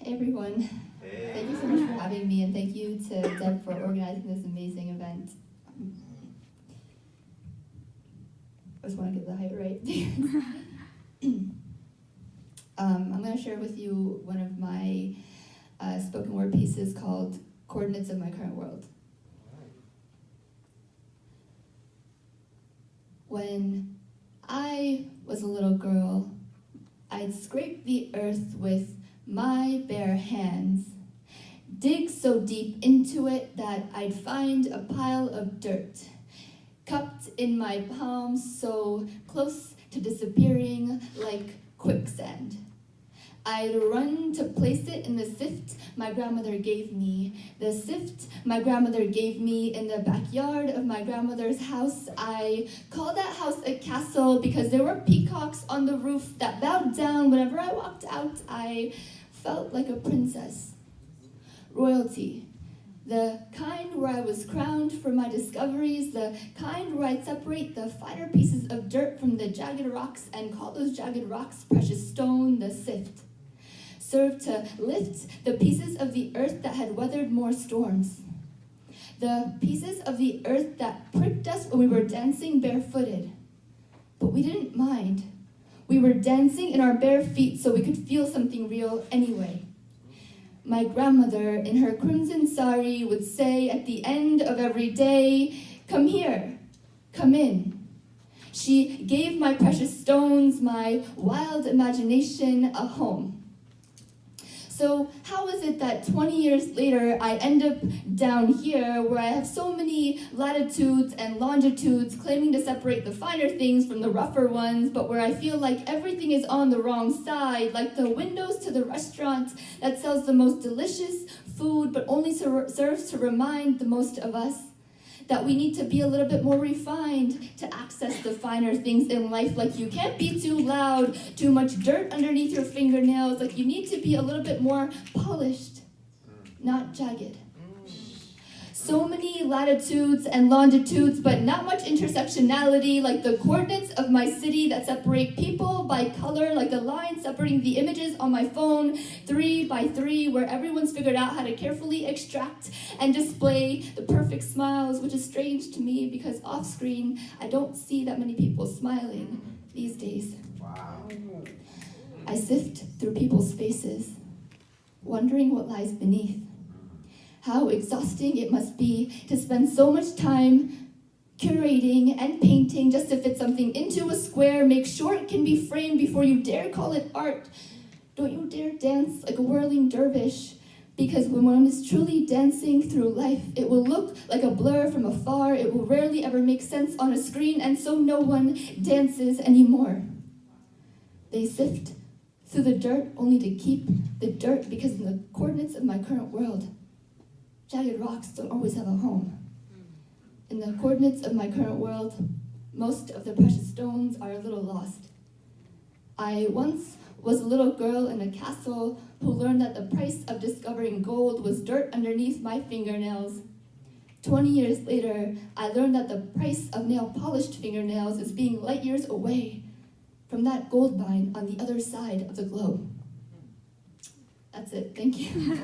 Hey everyone, thank you so much for having me, and thank you to Deb for organizing this amazing event. I just want to get the height right. I'm going to share with you one of my spoken word pieces called Coordinates of My Current World. When I was a little girl, I'd scrape the earth with my bare hands, dig so deep into it that I'd find a pile of dirt, cupped in my palms so close to disappearing like quicksand. I'd run to place it in the sift my grandmother gave me. The sift my grandmother gave me in the backyard of my grandmother's house. I called that house a castle because there were peacocks on the roof that bowed down whenever I walked out. I felt like a princess. Royalty. The kind where I was crowned for my discoveries, the kind where I'd separate the finer pieces of dirt from the jagged rocks and call those jagged rocks precious stone, the sift. Served to lift the pieces of the earth that had weathered more storms. The pieces of the earth that pricked us when we were dancing barefooted. But we didn't mind. We were dancing in our bare feet so we could feel something real anyway. My grandmother, in her crimson sari, would say at the end of every day, "Come here, come in." She gave my precious stones, my wild imagination, a home. So how is it that 20 years later, I end up down here where I have so many latitudes and longitudes claiming to separate the finer things from the rougher ones, but where I feel like everything is on the wrong side, like the windows to the restaurant that sells the most delicious food, but only serves to remind the most of us that we need to be a little bit more refined to access the finer things in life. Like you can't be too loud, too much dirt underneath your fingernails. Like you need to be a little bit more polished, not jagged. So many latitudes and longitudes, but not much intersectionality, like the coordinates of my city that separate people by color, like the lines separating the images on my phone 3 by 3, where everyone's figured out how to carefully extract and display the perfect smiles, which is strange to me because off screen, I don't see that many people smiling these days. Wow. I sift through people's faces, wondering what lies beneath. How exhausting it must be to spend so much time curating and painting just to fit something into a square, make sure it can be framed before you dare call it art. Don't you dare dance like a whirling dervish, because when one is truly dancing through life, it will look like a blur from afar. It will rarely ever make sense on a screen, and so no one dances anymore. They sift through the dirt only to keep the dirt, because in the coordinates of my current world, jagged rocks don't always have a home. In the coordinates of my current world, most of the precious stones are a little lost. I once was a little girl in a castle who learned that the price of discovering gold was dirt underneath my fingernails. 20 years later, I learned that the price of nail-polished fingernails is being light years away from that gold mine on the other side of the globe. That's it. Thank you.